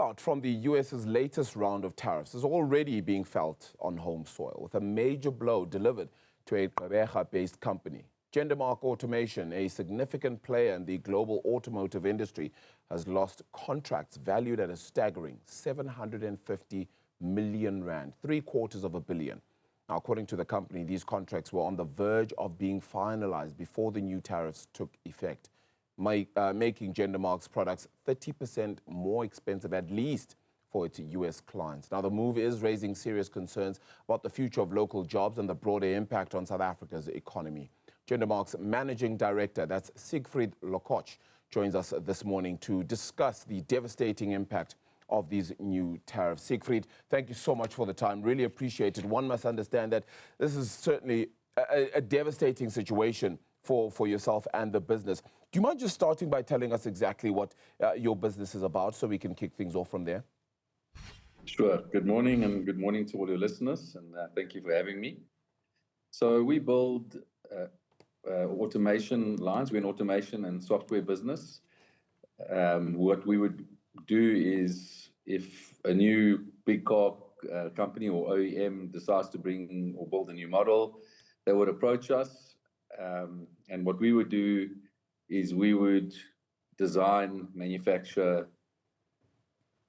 fallout from the US's latest round of tariffs is already being felt on home soil, with a major blow delivered to a Gqeberha-based company. Jendamark Automation, a significant player in the global automotive industry, has lost contracts valued at a staggering 750 million rand, $750 million. Now, according to the company, these contracts were on the verge of being finalized before the new tariffs took effect, making Jendamark's products 30% more expensive, at least for its U.S. clients. Now, the move is raising serious concerns about the future of local jobs and the broader impact on South Africa's economy. Jendamark's managing director, that's Siegfried Lokotsch, joins us this morning to discuss the devastating impact of these new tariffs. Siegfried, thank you so much for the time. Really appreciate it. One must understand that this is certainly a devastating situation for yourself and the business. Do you mind just starting by telling us exactly what your business is about so we can kick things off from there? Sure. Good morning, and good morning to all your listeners, and thank you for having me. So we build automation lines. We're an automation and software business. What we would do is, if a new big car company or OEM decides to bring or build a new model, they would approach us. And what we would do is we would design, manufacture,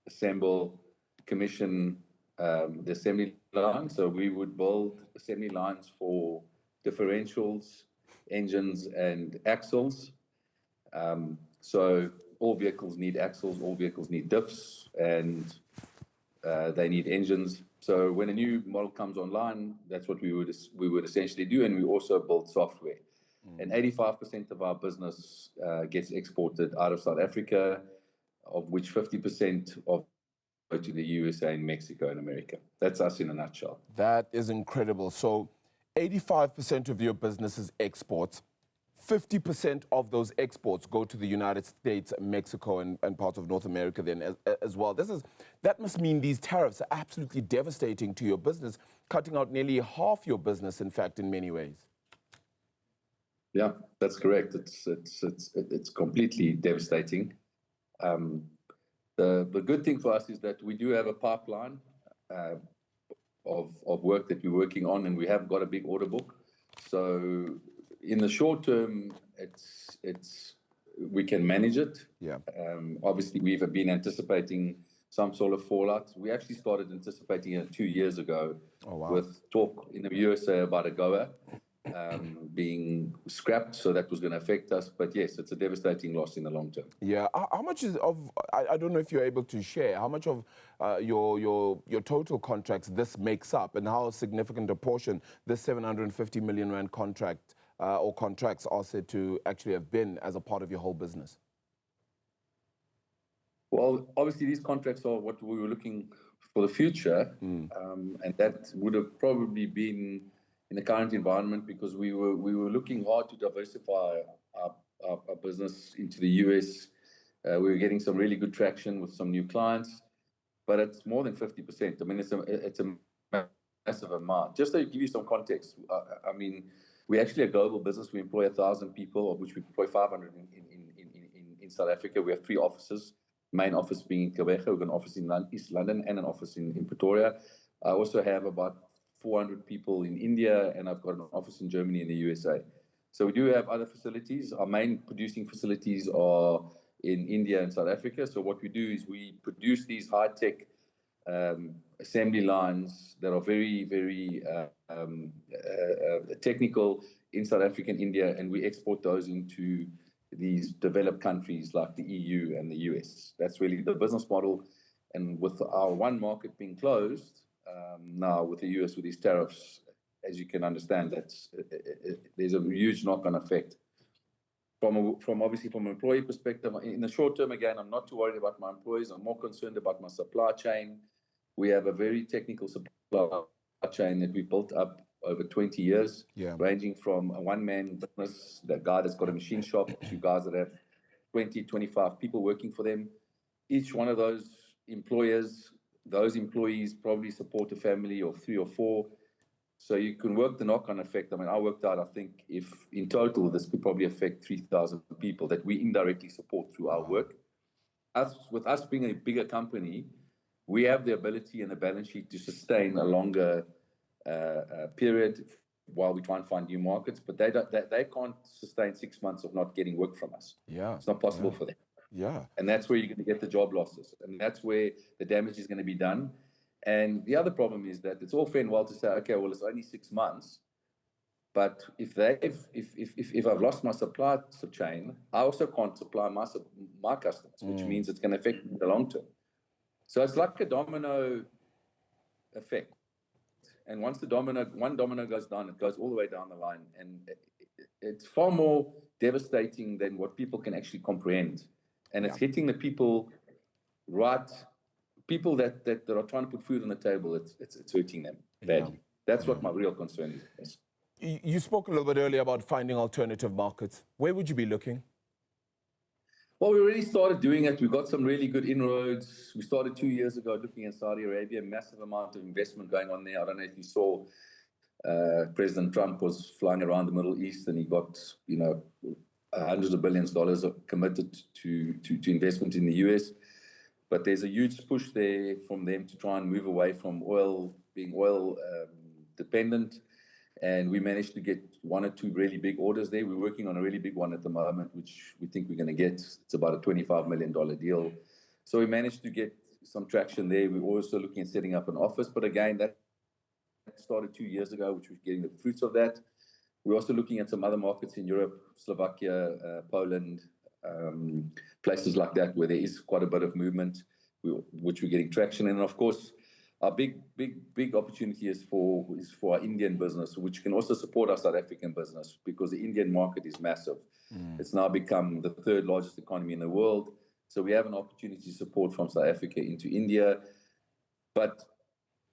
assemble, commission the assembly line. So we would build assembly lines for differentials, engines, and axles. So all vehicles need axles, all vehicles need diffs, and they need engines. So when a new model comes online, that's what we would essentially do, and we also build software. And 85% of our business gets exported out of South Africa, of which 50% of to the USA and Mexico and America. That's us in a nutshell. That is incredible. So 85% of your business is exports. 50% of those exports go to the United States, Mexico, and parts of North America then as well. That must mean these tariffs are absolutely devastating to your business, cutting out nearly half your business, in fact, in many ways. Yeah, that's correct. It's completely devastating. The good thing for us is that we do have a pipeline of work that we're working on, and we have got a big order book. So in the short term, we can manage it. Yeah. Obviously, we've been anticipating some sort of fallout. We actually started anticipating it 2 years ago. Oh, wow. With talk in the USA about a GOA being scrapped, so that was going to affect us. But yes, it's a devastating loss in the long term. Yeah. How much is of? I don't know if you're able to share how much of your total contracts this makes up, and how significant a portion this 750 million rand contract or contracts are said to actually have been as a part of your whole business. Well, obviously these contracts are what we were looking for the future, and that would have probably been in the current environment, because we were looking hard to diversify our business into the US. We were getting some really good traction with some new clients, but it's more than 50%. I mean, it's a massive amount. Just to give you some context, I mean, we're actually a global business. We employ 1,000 people, of which we employ 500 in South Africa. We have 3 offices, main office being in Gqeberha. We've got an office in East London and an office in Pretoria. I also have about 400 people in India, and I've got an office in Germany and the USA. So we do have other facilities. Our main producing facilities are in India and South Africa. So what we do is we produce these high-tech assembly lines that are very, very technical in South Africa and India, and we export those into these developed countries like the EU and the US. That's really the business model. And with our one market being closed, now with the US, with these tariffs, as you can understand, there's a huge knock-on effect. Obviously from an employee perspective, in the short term, again, I'm not too worried about my employees. I'm more concerned about my supply chain. We have a very technical supply chain that we built up over 20 years, ranging from a one-man business, that guy that's got a machine shop, to guys that have 20, 25 people working for them. Each one of those employees probably support a family of 3 or 4. So you can work the knock-on effect. I mean, I worked out, I think, if in total, this could probably affect 3,000 people that we indirectly support through our work. with us being a bigger company, we have the ability and the balance sheet to sustain a longer period while we try and find new markets. But they can't sustain 6 months of not getting work from us. Yeah. It's not possible for them. Yeah. And that's where you're going to get the job losses. And that's where the damage is going to be done. And the other problem is that it's all fair and well to say, okay, well, it's only 6 months. But if I've lost my supply chain, I also can't supply my customers, which means it's going to affect me in the long term. So it's like a domino effect. And once one domino goes down, it goes all the way down the line. And it's far more devastating than what people can actually comprehend. And it's hitting the people people that are trying to put food on the table, it's hurting them badly. That's what my real concern is. You spoke a little bit earlier about finding alternative markets. Where would you be looking? Well, we already started doing it. We got some really good inroads. We started 2 years ago looking at Saudi Arabia, massive amount of investment going on there. I don't know if you saw President Trump was flying around the Middle East and he got, hundreds of billions of dollars committed to investment in the US. But there's a huge push there from them to try and move away from being oil dependent. And we managed to get 1 or 2 really big orders there. We're working on a really big one at the moment, which we think we're going to get. It's about a $25 million deal. So we managed to get some traction there. We're also looking at setting up an office. But again, that started 2 years ago, which we're getting the fruits of that. We're also looking at some other markets in Europe, Slovakia, Poland, places like that, where there is quite a bit of movement, which we're getting traction. And of course, our big opportunity is for our Indian business, which can also support our South African business, because the Indian market is massive. It's now become the 3rd largest economy in the world. So we have an opportunity to support from South Africa into India. But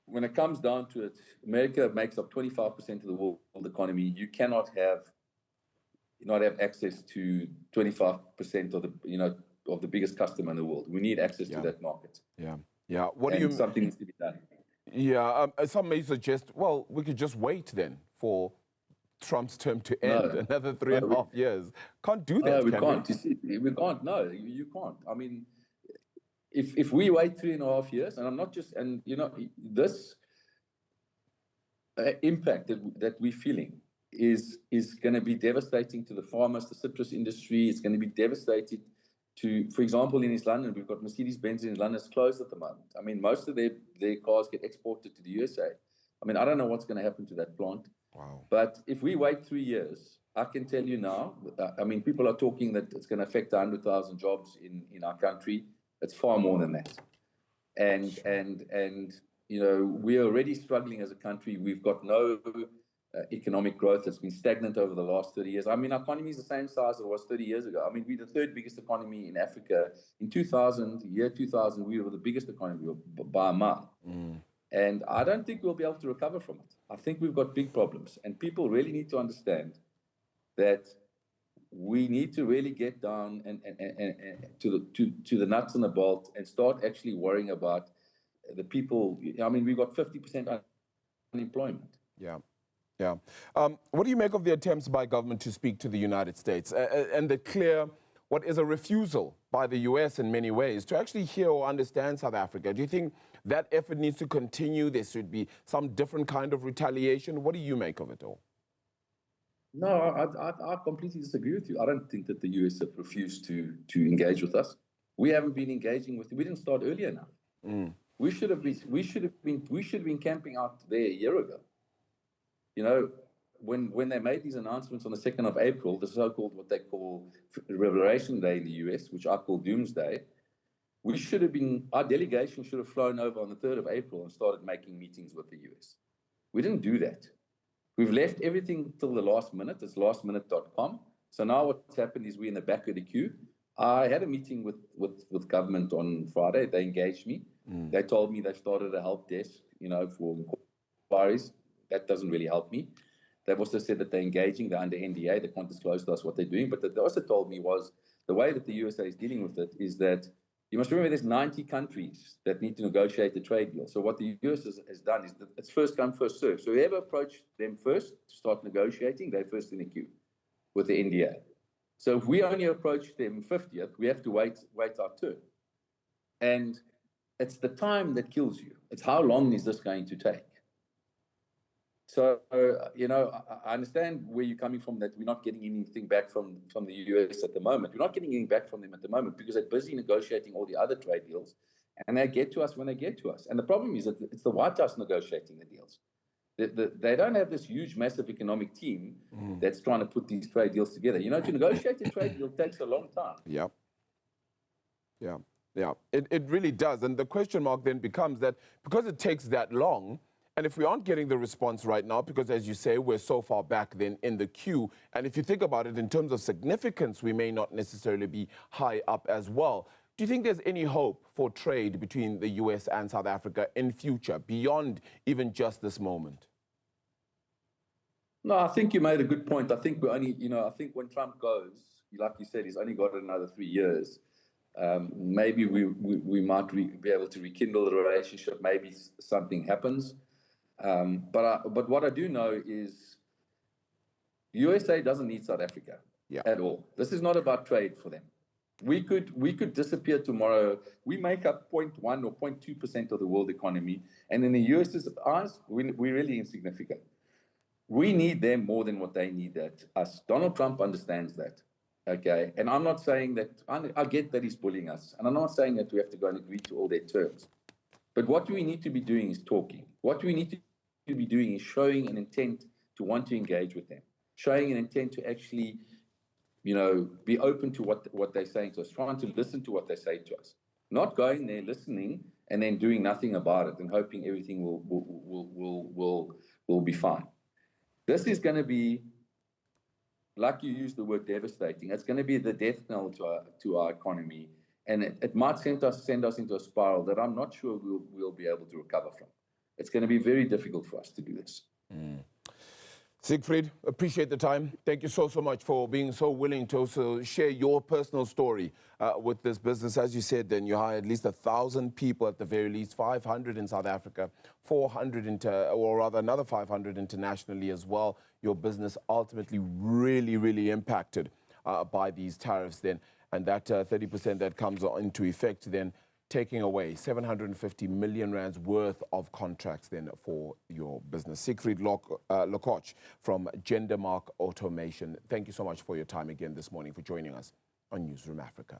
when it comes down to it, America makes up 25% of the world economy. You cannot not have access to 25% of the biggest customer in the world. We need access to that market. Yeah. Something needs to be done. Yeah. Some may suggest, well, we could just wait then for Trump's term to end, another 3.5 years. Can't do that. No, we can't. You see, we can't. No, you can't. I mean, if we wait 3.5 years, and I'm not just, and this impact that we're feeling is going to be devastating to the farmers, the citrus industry. It's going to be devastating to, for example, in East London, we've got Mercedes-Benz in London. It's closed at the moment. I mean, most of their cars get exported to the USA. I mean, I don't know what's going to happen to that plant. Wow. But if we wait 3 years, I can tell you now, I mean, people are talking that it's going to affect 100,000 jobs in our country. It's far more than that. And we're already struggling as a country. We've got no economic growth. It's been stagnant over the last 30 years. I mean, our economy is the same size as it was 30 years ago. I mean, we're the 3rd biggest economy in Africa. In 2000, we were the biggest economy by a mile. And I don't think we'll be able to recover from it. I think we've got big problems. And people really need to understand that we need to really get down and to the nuts and the bolts and start actually worrying about the people. I mean, we've got 50% unemployment. Yeah. What do you make of the attempts by government to speak to the United States and what is a refusal by the US in many ways to actually hear or understand South Africa? Do you think that effort needs to continue? There should be some different kind of retaliation. What do you make of it all? No, I completely disagree with you. I don't think that the US have refused to engage with us. We haven't been engaging with. We didn't start early enough. We should have been camping out there a year ago. When they made these announcements on the 2nd of April, the so-called what they call Revelation Day in the US, which I call Doomsday, our delegation should have flown over on the 3rd of April and started making meetings with the US. We didn't do that. We've left everything till the last minute. It's lastminute.com. So now what's happened is we're in the back of the queue. I had a meeting with government on Friday. They engaged me. They told me they started a help desk, for inquiries. That doesn't really help me. They've also said that they're engaging. They're under NDA. They can't disclose to us what they're doing. But they also told me was the way that the USA is dealing with it is that you must remember there's 90 countries that need to negotiate the trade deal. So what the US has done is that it's first come, first serve. So whoever approached them first to start negotiating, they're first in the queue with the NDA. So if we only approach them 50th, we have to wait our turn. And it's the time that kills you. It's how long is this going to take? So, I understand where you're coming from, that we're not getting anything back from the US at the moment. We're not getting anything back from them at the moment because they're busy negotiating all the other trade deals, and they get to us when they get to us. And the problem is that it's the White House negotiating the deals. They don't have this huge, massive economic team that's trying to put these trade deals together. To negotiate a trade deal takes a long time. Yeah. It really does. And the question mark then becomes that because it takes that long, and if we aren't getting the response right now, because as you say, we're so far back then in the queue, and if you think about it in terms of significance, we may not necessarily be high up as well. Do you think there's any hope for trade between the US and South Africa in future, beyond even just this moment? No, I think you made a good point. I think I think when Trump goes, like you said, he's only got another 3 years. Maybe we might be able to rekindle the relationship. Maybe something happens. But what I do know is USA doesn't need South Africa at all. This is not about trade for them. We could disappear tomorrow. We make up 0.1 or 0.2% of the world economy, and in the US's eyes, we're really insignificant. We need them more than what they need us. Donald Trump understands that. Okay, and I'm not saying that, I get that he's bullying us, and I'm not saying that we have to go and agree to all their terms. But what we need to be doing is talking. What we need to be doing is showing an intent to want to engage with them, showing an intent to actually, be open to what they're saying to us, trying to listen to what they say to us, not going there, listening, and then doing nothing about it and hoping everything will be fine. This is going to be, like you used the word devastating, it's going to be the death knell to our economy. And it might send us into a spiral that I'm not sure we'll be able to recover from. It's going to be very difficult for us to do this. Siegfried, appreciate the time. Thank you so much for being so willing to also share your personal story with this business. As you said, then you hired at least 1,000 people at the very least, 500 in South Africa, 400 or rather another 500 internationally as well. Your business ultimately really impacted by these tariffs then, and that 30% that comes into effect then, taking away 750 million rands worth of contracts then for your business. Siegfried Lokotsch from Jendamark Automation. Thank you so much for your time again this morning, for joining us on Newzroom Afrika.